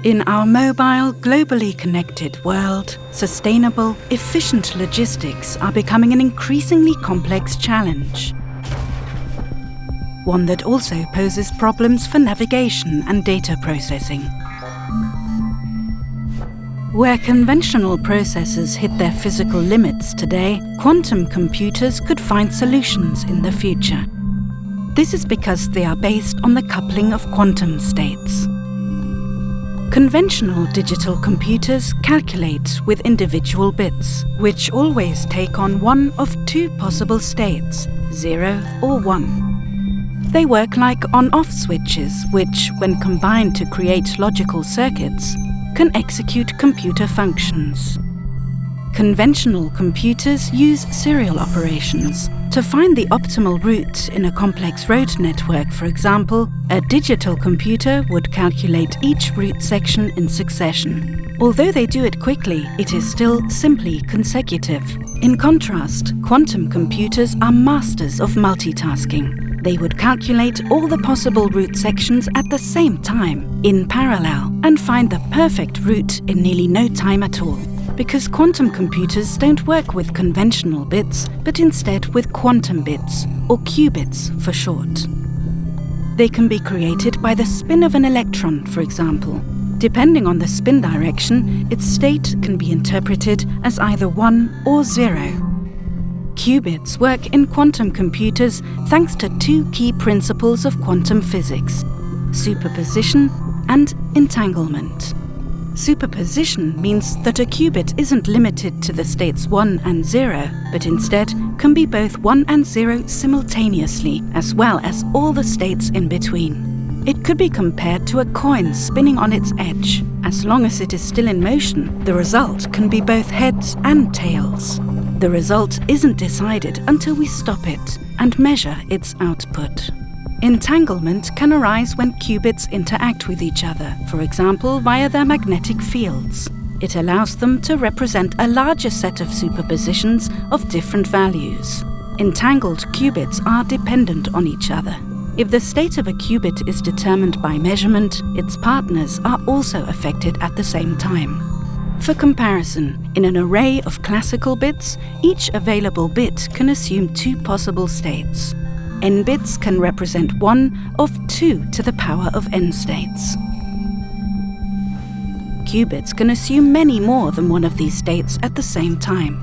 In our mobile, globally connected world, sustainable, efficient logistics are becoming an increasingly complex challenge. One that also poses problems for navigation and data processing. Where conventional processors hit their physical limits today, quantum computers could find solutions in the future. This is because they are based on the coupling of quantum states. Conventional digital computers calculate with individual bits, which always take on one of two possible states, 0 or 1. They work like on-off switches, which, when combined to create logical circuits, can execute computer functions. Conventional computers use serial operations. To find the optimal route in a complex road network, for example, a digital computer would calculate each route section in succession. Although they do it quickly, it is still simply consecutive. In contrast, quantum computers are masters of multitasking. They would calculate all the possible route sections at the same time, in parallel, and find the perfect route in nearly no time at all. Because quantum computers don't work with conventional bits, but instead with quantum bits, or qubits for short. They can be created by the spin of an electron, for example. Depending on the spin direction, its state can be interpreted as either 1 or 0. Qubits work in quantum computers thanks to two key principles of quantum physics: superposition and entanglement. Superposition means that a qubit isn't limited to the states 1 and 0, but instead can be both 1 and 0 simultaneously, as well as all the states in between. It could be compared to a coin spinning on its edge. As long as it is still in motion, the result can be both heads and tails. The result isn't decided until we stop it and measure its output. Entanglement can arise when qubits interact with each other, for example via their magnetic fields. It allows them to represent a larger set of superpositions of different values. Entangled qubits are dependent on each other. If the state of a qubit is determined by measurement, its partners are also affected at the same time. For comparison, in an array of classical bits, each available bit can assume two possible states. N bits can represent one of 2 to the power of n states. Qubits can assume many more than one of these states at the same time.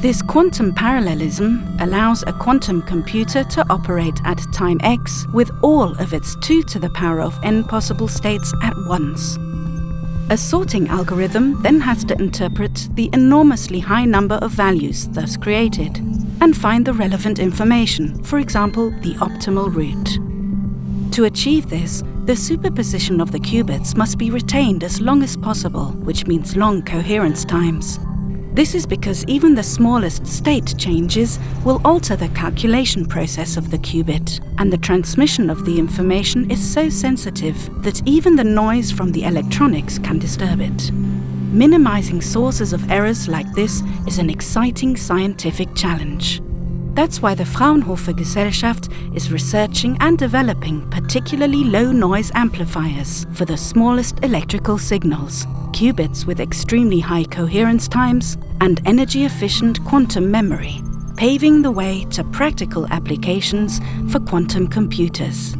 This quantum parallelism allows a quantum computer to operate at time x with all of its 2 to the power of n possible states at once. A sorting algorithm then has to interpret the enormously high number of values thus created and find the relevant information, for example, the optimal route. To achieve this, the superposition of the qubits must be retained as long as possible, which means long coherence times. This is because even the smallest state changes will alter the calculation process of the qubit, and the transmission of the information is so sensitive that even the noise from the electronics can disturb it. Minimizing sources of errors like this is an exciting scientific challenge. That's why the Fraunhofer Gesellschaft is researching and developing particularly low-noise amplifiers for the smallest electrical signals, qubits with extremely high coherence times, and energy-efficient quantum memory, paving the way to practical applications for quantum computers.